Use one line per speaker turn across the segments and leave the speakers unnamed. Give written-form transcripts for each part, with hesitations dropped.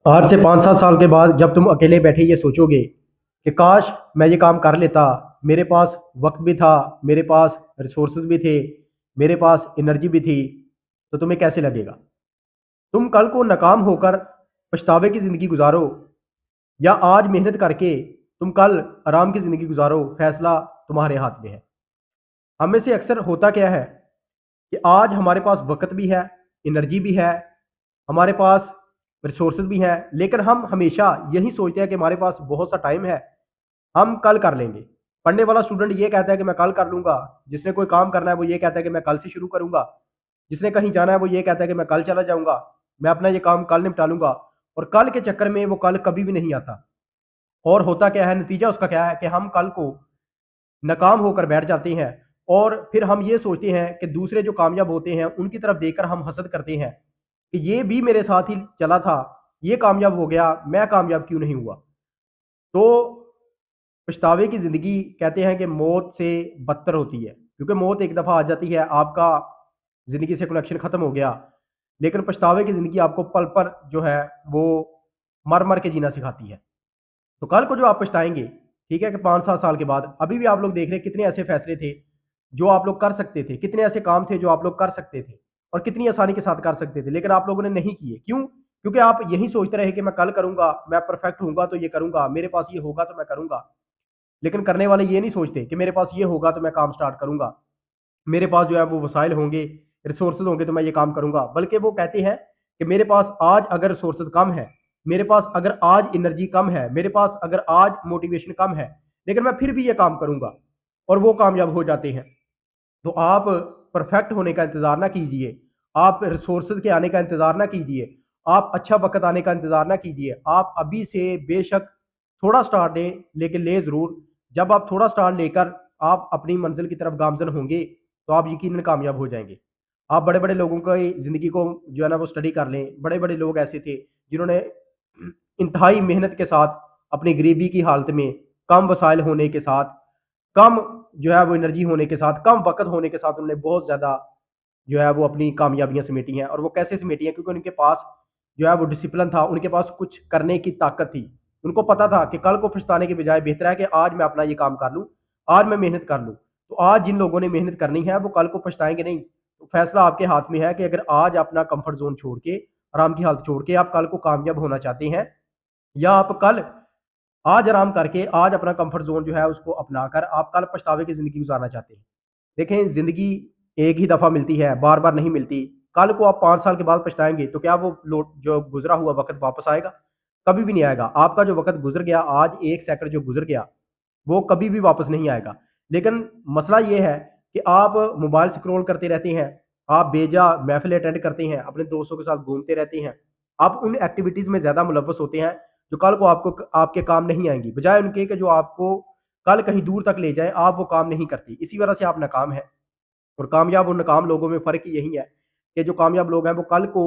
آج سے 5-7 سال کے بعد جب تم اکیلے بیٹھے یہ سوچو گے کہ کاش میں یہ کام کر لیتا، میرے پاس وقت بھی تھا، میرے پاس ریسورسز بھی تھے، میرے پاس انرجی بھی تھی، تو تمہیں کیسے لگے گا؟ تم کل کو ناکام ہو کر پچھتاوے کی زندگی گزارو، یا آج محنت کر کے تم کل آرام کی زندگی گزارو، فیصلہ تمہارے ہاتھ میں ہے۔ ہم میں سے اکثر ہوتا کیا ہے کہ آج ہمارے پاس وقت بھی ہے، انرجی بھی ہے، ہمارے پاس ریسورسز بھی ہیں، لیکن ہم ہمیشہ یہی سوچتے ہیں کہ ہمارے پاس بہت سا ٹائم ہے، ہم کل کر لیں گے۔ پڑھنے والا اسٹوڈنٹ یہ کہتا ہے کہ میں کل کر لوں گا، جس نے کوئی کام کرنا ہے وہ یہ کہتا ہے کہ میں کل سے شروع کروں گا، جس نے کہیں جانا ہے وہ یہ کہتا ہے کہ میں کل چلا جاؤں گا، میں اپنا یہ کام کل نپٹا لوں گا، اور کل کے چکر میں وہ کل کبھی بھی نہیں آتا۔ اور ہوتا کیا ہے، نتیجہ اس کا کیا ہے کہ ہم کل کو ناکام ہو کر بیٹھ جاتے ہیں، اور پھر ہم یہ سوچتے ہیں کہ دوسرے جو کامیاب ہوتے ہیں ان کی طرف دیکھ کر ہم حسد کرتے ہیں کہ یہ بھی میرے ساتھ ہی چلا تھا، یہ کامیاب ہو گیا، میں کامیاب کیوں نہیں ہوا؟ تو پچھتاوے کی زندگی کہتے ہیں کہ موت سے بدتر ہوتی ہے، کیونکہ موت ایک دفعہ آ جاتی ہے، آپ کا زندگی سے کنیکشن ختم ہو گیا، لیکن پچھتاوے کی زندگی آپ کو پل پر جو ہے وہ مر مر کے جینا سکھاتی ہے۔ تو کل کو جو آپ پچھتائیں گے، ٹھیک ہے، کہ 5-7 سال کے بعد ابھی بھی آپ لوگ دیکھ رہے ہیں کتنے ایسے فیصلے تھے جو آپ لوگ کر سکتے تھے، کتنے ایسے کام تھے جو آپ لوگ کر سکتے تھے اور کتنی آسانی کے ساتھ کر سکتے تھے، لیکن آپ لوگوں نے نہیں کیے۔ کیوں؟ کیونکہ آپ یہی سوچتے رہے کہ میں کل کروں گا، میں پرفیکٹ ہوں گا تو یہ کروں گا، میرے پاس یہ ہوگا تو میں کروں گا۔ لیکن کرنے والے یہ نہیں سوچتے کہ میرے پاس یہ ہوگا تو میں کام سٹارٹ کروں گا، میرے پاس جو ہے وہ وسائل ہوں گے، ریسورسز ہوں گے تو میں یہ کام کروں گا۔ بلکہ وہ کہتے ہیں کہ میرے پاس آج اگر ریسورسز کم ہے، میرے پاس اگر آج انرجی کم ہے، میرے پاس اگر آج موٹیویشن کم ہے، لیکن میں پھر بھی یہ کام کروں گا، اور وہ کامیاب ہو جاتے ہیں۔ تو آپ پرفیکٹ ہونے کا انتظار نہ کیجئے، آپ ریسورسز کے آنے کا انتظار نہ کیجئے، آپ اچھا وقت آنے کا انتظار نہ کیجئے۔ آپ ابھی سے بے شک تھوڑا سٹارٹ لیں، لیکن لیں ضرور۔ جب آپ تھوڑا سٹارٹ لے کر آپ اپنی منزل کی طرف گامزن ہوں گے تو آپ یقیناً کامیاب ہو جائیں گے۔ آپ بڑے بڑے لوگوں کی زندگی کو جو ہے نا وہ اسٹڈی کر لیں، بڑے بڑے لوگ ایسے تھے جنہوں نے انتہائی محنت کے ساتھ اپنی غریبی کی حالت میں، کم وسائل ہونے کے ساتھ، کم جو ہے وہ انرجی ہونے کے ساتھ، کم وقت ہونے کے ساتھ، انہوں نے بہت زیادہ جو ہے وہ اپنی کامیابیاں سمیٹی ہیں۔ اور وہ کیسے سمیٹی ہیں؟ کیونکہ ان کے پاس جو ہے وہ ڈسپلن تھا، ان کے پاس کچھ کرنے کی طاقت تھی، ان کو پتا تھا کہ کل کو پچھتانے کے بجائے بہتر ہے کہ آج میں اپنا یہ کام کر لوں، آج میں محنت کر لوں۔ تو آج جن لوگوں نے محنت کرنی ہے وہ کل کو پچھتائیں گے نہیں۔ تو فیصلہ آپ کے ہاتھ میں ہے کہ اگر آج اپنا کمفرٹ زون چھوڑ کے، آرام کی حالت چھوڑ کے آپ کل کو کامیاب ہونا چاہتے ہیں، یا آپ کل آج آرام کر کے آج اپنا کمفرٹ زون جو ہے اس کو اپنا کر آپ کل پچھتاوے کی زندگی گزارنا چاہتے ہیں۔ دیکھیں، زندگی ایک ہی دفعہ ملتی ہے، بار بار نہیں ملتی۔ کل کو آپ 5 سال کے بعد پچھتائیں گے تو کیا وہ جو گزرا ہوا وقت واپس آئے گا؟ کبھی بھی نہیں آئے گا۔ آپ کا جو وقت گزر گیا، آج 1 سیکنڈ جو گزر گیا، وہ کبھی بھی واپس نہیں آئے گا۔ لیکن مسئلہ یہ ہے کہ آپ موبائل سکرول کرتے رہتے ہیں، آپ بیجا محفل اٹینڈ کرتے ہیں، اپنے دوستوں کے ساتھ گھومتے رہتے ہیں، آپ ان ایکٹیویٹیز میں زیادہ ملوث ہوتے ہیں جو کل کو آپ کے کام نہیں آئیں گی، بجائے ان کے کہ جو آپ کو کل کہیں دور تک لے جائیں، آپ وہ کام نہیں کرتی، اسی وجہ سے آپ ناکام ہیں۔ اور کامیاب اور ناکام لوگوں میں فرق یہی ہے کہ جو کامیاب لوگ ہیں وہ کل کو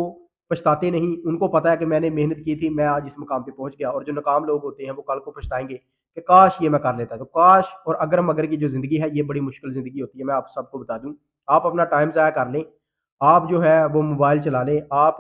پچھتاتے نہیں، ان کو پتا ہے کہ میں نے محنت کی تھی، میں آج اس مقام پہ پہنچ گیا۔ اور جو ناکام لوگ ہوتے ہیں وہ کل کو پچھتائیں گے کہ کاش یہ میں کر لیتا۔ تو کاش اور اگر مگر کی جو زندگی ہے یہ بڑی مشکل زندگی ہوتی ہے، میں آپ سب کو بتا دوں۔ آپ اپنا ٹائم ضائع کر لیں، آپ جو ہے وہ موبائل چلا لیں، آپ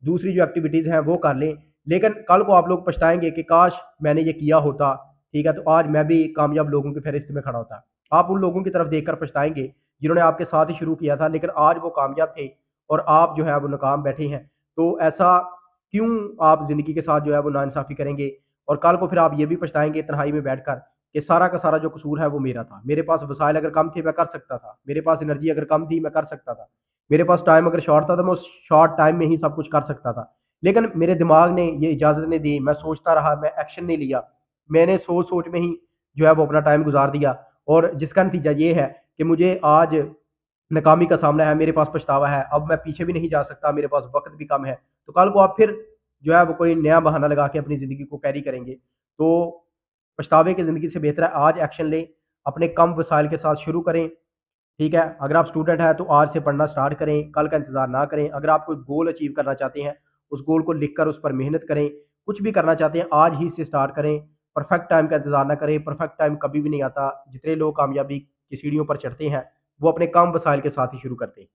دوسری جو ایکٹیویٹیز ہیں وہ کر لیں، لیکن کل کو آپ لوگ پچھتائیں گے کہ کاش میں نے یہ کیا ہوتا، ٹھیک ہے، تو آج میں بھی کامیاب لوگوں کی فہرست میں کھڑا ہوتا۔ آپ ان لوگوں کی طرف دیکھ کر پچھتائیں گے جنہوں نے آپ کے ساتھ ہی شروع کیا تھا، لیکن آج وہ کامیاب تھے اور آپ جو ہے وہ ناکام بیٹھے ہیں۔ تو ایسا کیوں آپ زندگی کے ساتھ جو ہے وہ ناانصافی کریں گے؟ اور کل کو پھر آپ یہ بھی پچھتائیں گے تنہائی میں بیٹھ کر کہ سارا کا سارا جو قصور ہے وہ میرا تھا، میرے پاس وسائل اگر کم تھے میں کر سکتا تھا، میرے پاس انرجی اگر کم تھی میں کر سکتا تھا، میرے پاس ٹائم اگر شارٹ تھا تو میں اس شارٹ ٹائم میں ہی سب کچھ کر سکتا تھا، لیکن میرے دماغ نے یہ اجازت نہیں دی، میں سوچتا رہا، میں ایکشن نہیں لیا، میں نے سوچ سوچ میں ہی جو ہے وہ اپنا ٹائم گزار دیا، اور جس کا نتیجہ یہ ہے کہ مجھے آج ناکامی کا سامنا ہے، میرے پاس پچھتاوا ہے، اب میں پیچھے بھی نہیں جا سکتا، میرے پاس وقت بھی کم ہے۔ تو کل کو آپ پھر جو ہے وہ کوئی نیا بہانہ لگا کے اپنی زندگی کو کیری کریں گے۔ تو پچھتاوے کی زندگی سے بہتر ہے آج ایکشن لیں، اپنے کم وسائل کے ساتھ شروع کریں، ٹھیک ہے۔ اگر آپ اسٹوڈنٹ ہیں تو آج سے پڑھنا سٹارٹ کریں، کل کا انتظار نہ کریں۔ اگر آپ کوئی گول اچیو کرنا چاہتے ہیں، اس گول کو لکھ کر اس پر محنت کریں، کچھ بھی کرنا چاہتے ہیں آج ہی سے سٹارٹ کریں، پرفیکٹ ٹائم کا انتظار نہ کریں، پرفیکٹ ٹائم کبھی بھی نہیں آتا۔ جتنے لوگ کامیابی کی سیڑھیوں پر چڑھتے ہیں وہ اپنے کم وسائل کے ساتھ ہی شروع کرتے ہیں۔